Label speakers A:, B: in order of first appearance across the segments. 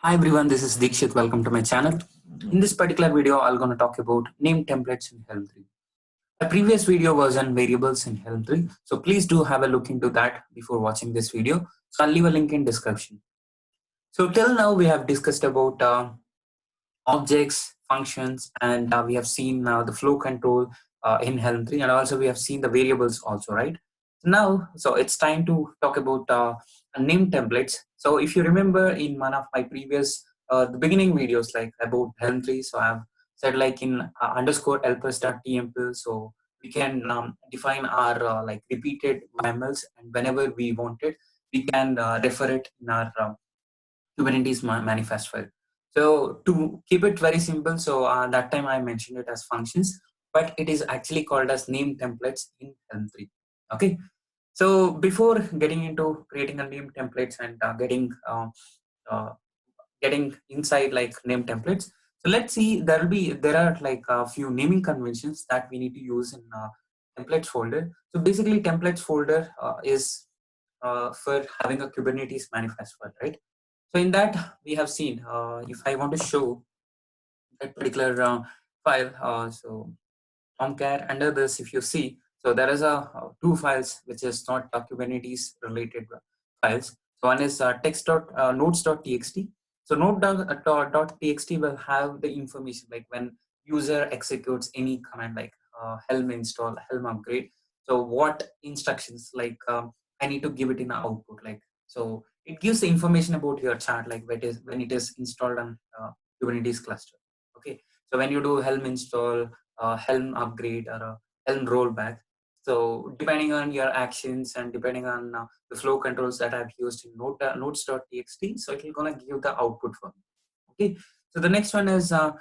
A: Hi everyone, this is Dikshit. Welcome to my channel. In this particular video, I'm going to talk about name templates in Helm 3. My previous video was on variables in Helm 3, so please do have a look into that before watching this video. So I'll leave a link in description. So till now we have discussed about objects, functions, and we have seen the flow control in Helm 3, and also we have seen the variables also, right? Now, so it's time to talk about name templates. So if you remember in one of my previous the beginning videos like about Helm 3, so I've said like in underscore helpers.tmpl, so we can define our like repeated YAMLs, and whenever we want it, we can refer it in our Kubernetes manifest file. So to keep it very simple, so that time I mentioned it as functions, but it is actually called as name templates in Helm 3. Okay. So before getting into creating a name templates and uh, getting inside like name templates, so let's see there are like a few naming conventions that we need to use in templates folder. So basically, templates folder is for having a Kubernetes manifest file, right? So in that we have seen, if I want to show that particular file, so Tomcat under this, if you see, so there is a two files which is not Kubernetes related files. So one is notes.txt. So note.txt will have the information like when user executes any command like helm install, helm upgrade. So what instructions like I need to give it in the output, like so it gives the information about your chart like when it is installed on Kubernetes cluster. Okay, so when you do helm install, Helm upgrade, or a Helm rollback. So depending on your actions and depending on the flow controls that I've used in notes.txt, so it will gonna give the output for me. Okay. So the next one is so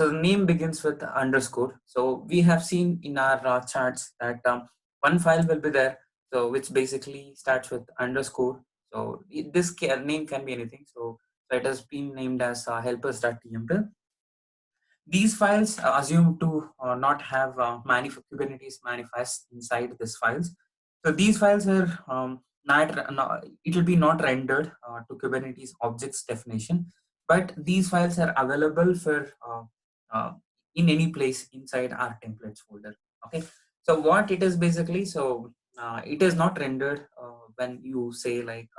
A: the name begins with underscore. So we have seen in our charts that one file will be there, so which basically starts with underscore. So this name can be anything. So it has been named as helpers.tmpl. These files are assumed to not have Kubernetes manifest inside these files. So these files are not it will be not rendered to Kubernetes objects definition, but these files are available for uh, in any place inside our templates folder. Okay, so what it is basically, so it is not rendered when you say like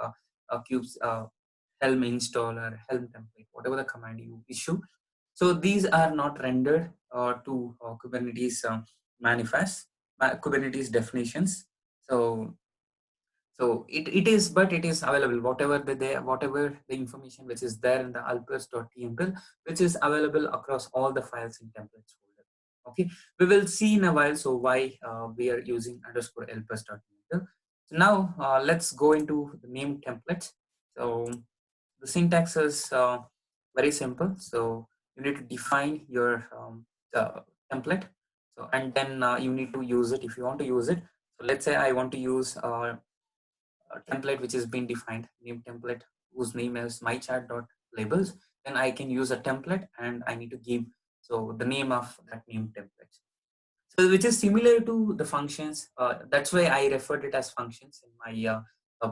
A: cubes helm install or helm template, whatever the command you issue. So these are not rendered to Kubernetes manifest, Kubernetes definitions. So it is, but it is available. Whatever the information which is there in the helpers.tmpl, which is available across all the files in templates folder. Okay, we will see in a while. So why we are using underscore helpers.tmpl. So now let's go into the name templates. So the syntax is very simple. So you need to define your template. So and then you need to use it if you want to use it. So let's say I want to use a template which has been defined, name template whose name is mychat.labels. Then I can use a template and I need to give so the name of that name template. So which is similar to the functions. That's why I referred it as functions in my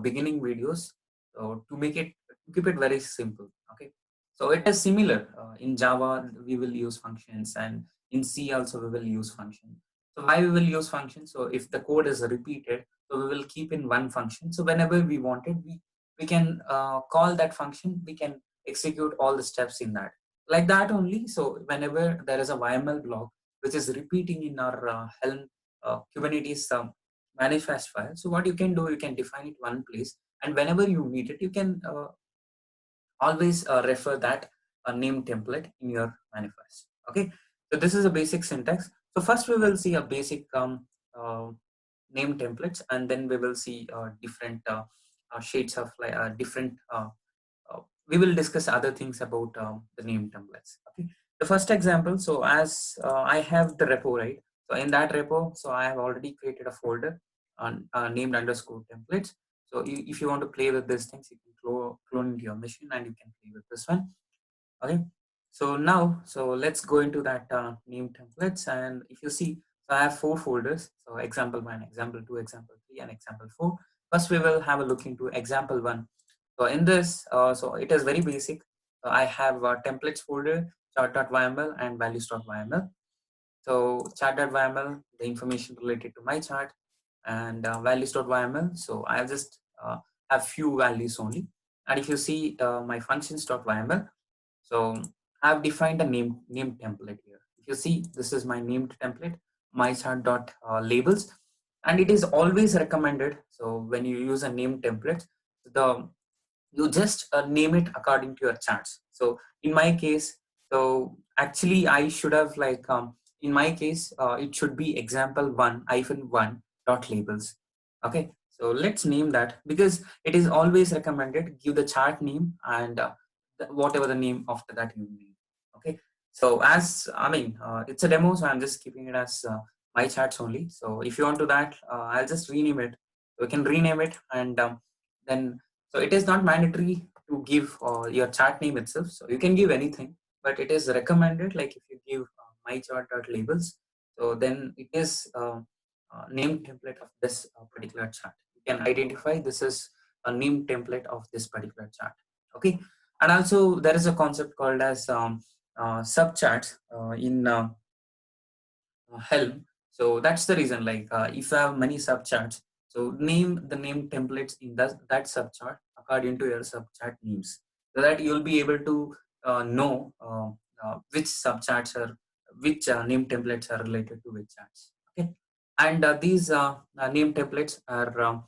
A: beginning videos. So to make it to keep it very simple. Okay. So it is similar in Java. We will use functions, and in C also we will use function. So why we will use function? So if the code is repeated, so we will keep in one function. So whenever we want it, we can call that function. We can execute all the steps in that like that only. So whenever there is a YML block which is repeating in our Helm Kubernetes manifest file. So what you can do, you can define it one place, and whenever you need it, you can always refer that name template in your manifest. Okay, so this is a basic syntax. So first we will see a basic uh, name templates, and then we will see different shades of like different. We will discuss other things about the name templates. Okay, the first example. So as I have the repo, right? So in that repo, so I have already created a folder on named underscore templates. So if you want to play with these things, you can clone into your machine and you can play with this one. Okay. So now, so let's go into that name templates. And if you see, so I have four folders. So example one, example two, example three, and example four. First, we will have a look into example one. So in this, so it is very basic. I have a templates folder, chart.yml and values.yml. So chart.yml, the information related to my chart, and values.yml. So I'll just have few values only. And if you see my functions.yml, so I've defined a name template here. If you see, this is my named template, my chart.labels, and it is always recommended. So when you use a name template, the you just name it according to your charts. So in my case, so actually I should have like in my case it should be example one hyphen one dot labels. Okay, so let's name that, because it is always recommended give the chart name and whatever the name after that you need. Okay, so as I mean it's a demo, so I'm just keeping it as my charts only. So if you want to that I'll just rename it. We can rename it, and then so it is not mandatory to give your chart name itself. So you can give anything, but it is recommended. Like if you give my chart dot labels, so then it is name template of this particular chart. You can identify this is a name template of this particular chart. Okay, and also there is a concept called as subcharts in Helm. So that's the reason. Like if you have many subcharts, so name the name templates in that subchart according to your subchart names, so that you'll be able to know which subcharts are which name templates are related to which charts. Okay, and these name templates are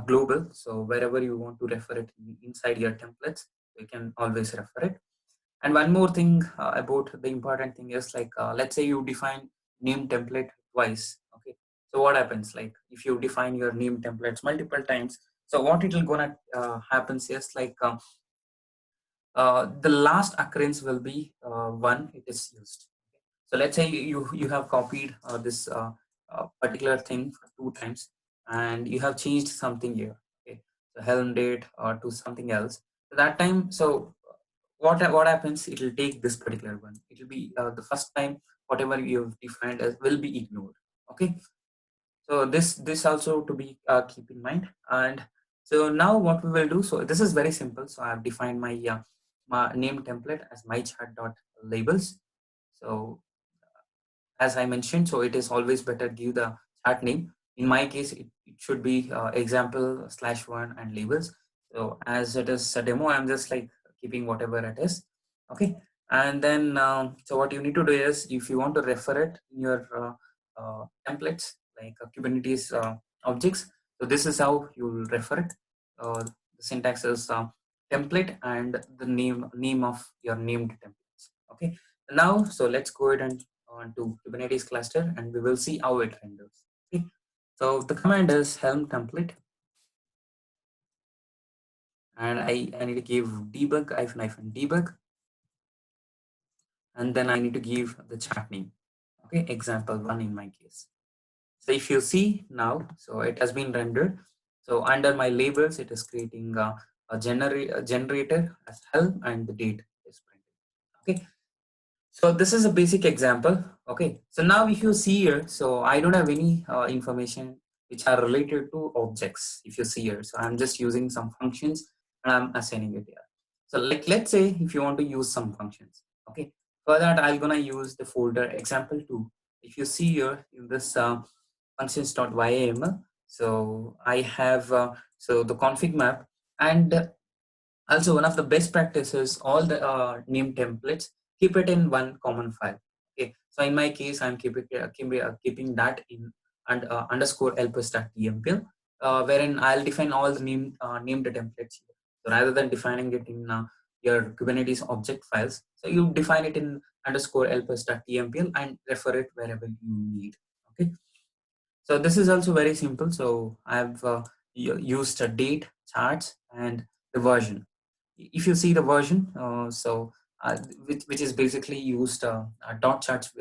A: global. So wherever you want to refer it inside your templates, you can always refer it. And one more thing about the important thing is like let's say you define name template twice. Okay, so what happens, like if you define your name templates multiple times, so what it will gonna happens is like the last occurrence will be one it is used. So let's say you have copied this particular thing for 2 times, and you have changed something here. Okay, so helm date to something else. So that time, so what happens? It will take this particular one. It will be the first time whatever you have defined as will be ignored. Okay, so this also to be keep in mind. And so now what we will do, so this is very simple. So I have defined my name template as my chart dot labels. So as I mentioned, so it is always better give the chart name. In my case, it should be example slash one and labels. So as it is a demo, I'm just like keeping whatever it is. Okay. And then, so what you need to do is if you want to refer it in your templates, like Kubernetes objects, so this is how you will refer it. The syntax is template and the name of your named templates. Okay. Now, so let's go ahead and onto Kubernetes cluster, and we will see how it renders. Okay. So the command is helm template, and I need to give debug hyphen debug, and then I need to give the chart name. Okay, example one in my case. So if you see now, so it has been rendered. So under my labels, it is creating a generator as helm, and the date is printed. Okay. So this is a basic example. Okay. So now if you see here, so I don't have any information which are related to objects. If you see here, so I'm just using some functions and I'm assigning it here. So like, let's say if you want to use some functions. Okay. For that, I'm gonna use the folder example two. If you see here in this functions.yml, so I have so the config map, and also one of the best practices, all the name templates, keep it in one common file. Okay, so in my case, I'm keeping that in and underscore helpers.tmpl, wherein I'll define all the named templates here. So rather than defining it in your Kubernetes object files, so you define it in underscore helpers.tmpl and refer it wherever you need. Okay, so this is also very simple. So I've used a date, charts, and the version. If you see the version, which is basically used a dot charts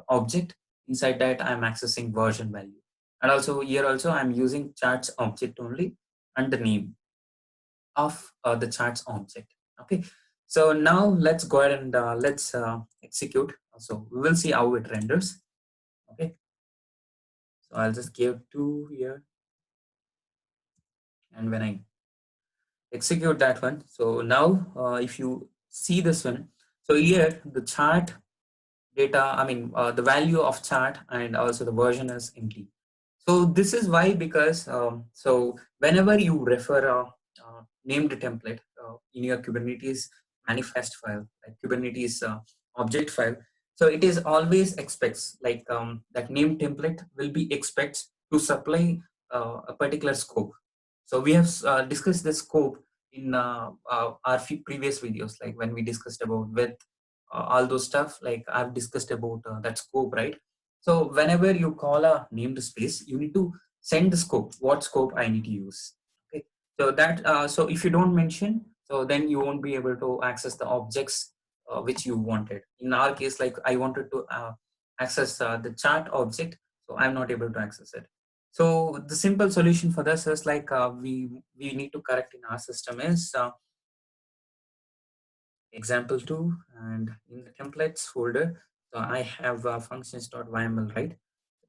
A: object. Inside that, I'm accessing version value, and also here also I'm using charts object only and the name of the charts object. Okay, so now let's go ahead and let's execute. So we will see how it renders. Okay, so I'll just give two here, and when I execute that one, so now if you see this one. So here the chart data, the value of chart and also the version is empty. So this is why, because so whenever you refer a named template in your Kubernetes manifest file, like Kubernetes object file, so it is always expects like that named template will be expects to supply a particular scope. So we have discussed the scope in our previous videos, like when we discussed about with all those stuff, like I've discussed about that scope, right? So whenever you call a named space, you need to send the scope, what scope I need to use. Okay, so that so if you don't mention, so then you won't be able to access the objects which you wanted. In our case, like I wanted to access the chart object, so I'm not able to access it. So the simple solution for this is like we need to correct in our system is example 2, and in the templates folder, so I have functions.yml, right?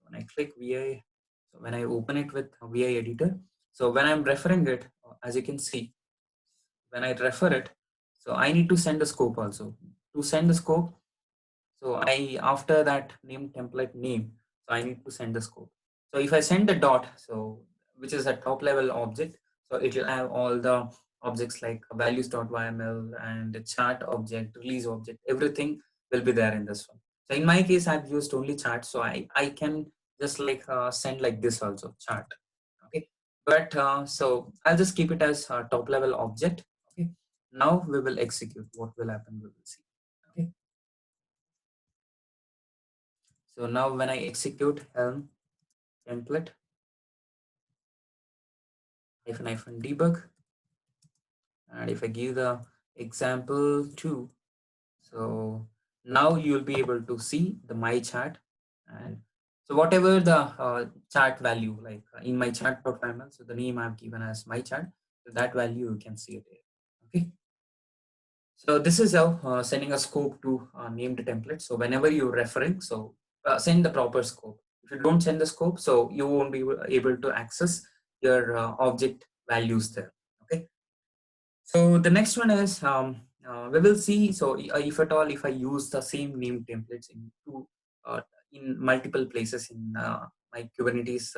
A: When I click vi, so when I open it with vi editor, so when I'm referring it, as you can see, when I refer it, so I need to send the scope also. To send the scope, so I, after that name template name, so I need to send the scope. So if I send the dot, so which is a top level object, so it will have all the objects like values.yml and the chart object, release object, everything will be there in this one. So in my case, I've used only chart, so I can just like send like this also chart. Okay, but so I'll just keep it as a top level object. Okay, now we will execute. What will happen? We will see. Okay. So now when I execute Helm template hyphen debug, and if I give the example 2, so now you'll be able to see the my chart, and so whatever the chart value, like in my chart.yml, so the name I've given as my chart, so that value you can see it here. Okay. So this is how sending a scope to named template. So whenever you're referring, so send the proper scope. If you don't send the scope, so you won't be able to access your object values there. Okay. So the next one is we will see. So if at all, if I use the same name templates in multiple places in my Kubernetes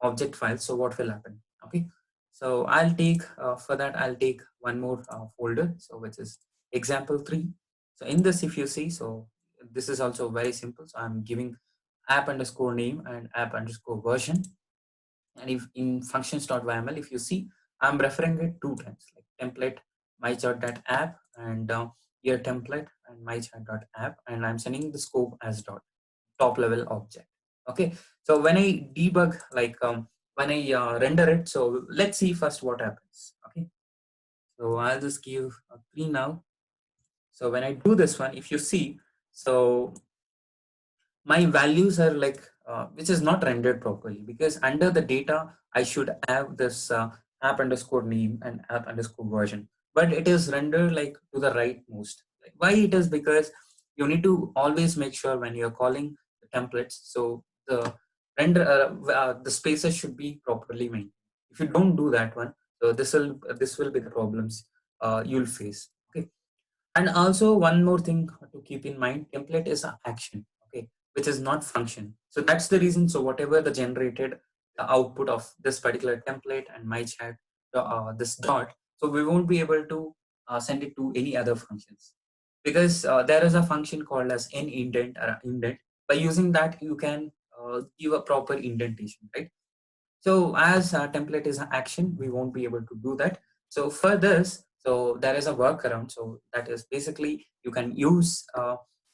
A: object file, so what will happen? Okay. So I'll take for that I'll take one more folder. So which is example 3. So in this, if you see, so this is also very simple. So I'm giving app underscore name and app underscore version. And if in functions.yml, if you see, I'm referring it 2 times, like template mychart.app and here template and mychart.app, and I'm sending the scope as dot top level object. Okay, so when I debug, like when I render it, so let's see first what happens. Okay, so I'll just give a 3 now. So when I do this one, if you see, so my values are like which is not rendered properly, because under the data I should have this app underscore name and app underscore version, but it is rendered like to the right most. Like, why it is? Because you need to always make sure when you're calling the templates, so the render the spaces should be properly maintained. If you don't do that one, so this will be the problems you'll face. Okay. And also one more thing to keep in mind, template is an action, okay, which is not function. So that's the reason. So whatever the generated the output of this particular template and my chat, this dot, so we won't be able to send it to any other functions, because there is a function called as n indent or indent. By using that, you can give a proper indentation, right? So as a template is an action, we won't be able to do that. So for this, so there is a workaround. So that is basically you can use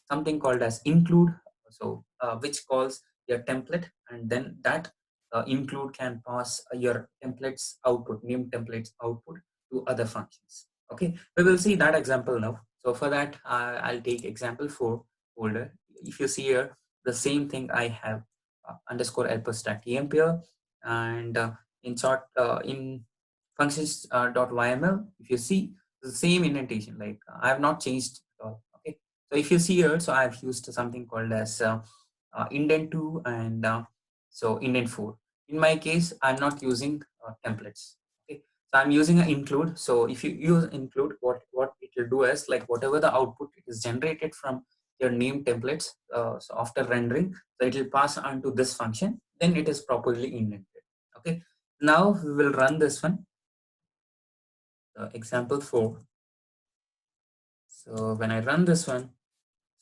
A: something called as include. So which calls your template, and then that include can pass your templates output, name templates output to other functions. Okay, we will see that example now. So for that, I'll take example 4 folder. If you see here, the same thing I have underscore helper stack emp here, and in short in functions.yml, if you see the same indentation, like I have not changed at all. Okay, so if you see here, so I've used something called as indent 2 and so indent 4. In my case, I'm not using templates. Okay, So I'm using an include. So if you use include, what it will do is like whatever the output is generated from your name templates, so after rendering, so it will pass on to this function, then it is properly indented. Okay, now we will run this one, example 4. So when I run this one,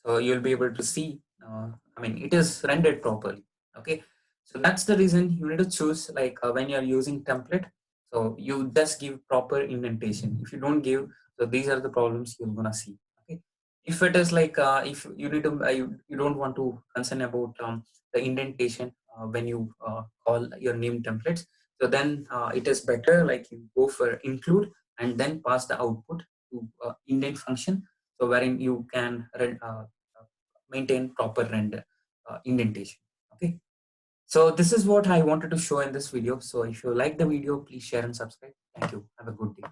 A: so you'll be able to see, I mean, it is rendered properly. Okay, so that's the reason you need to choose, like when you're using template, so you just give proper indentation. If you don't give, so these are the problems you're gonna see. Okay, if it is like if you need to you don't want to concern about the indentation when you call your name templates, so then it is better like you go for include and then pass the output to indent function, so wherein you can maintain proper render indentation. Okay, so this is what I wanted to show in this video. So if you like the video, please share and subscribe. Thank you. Have a good day.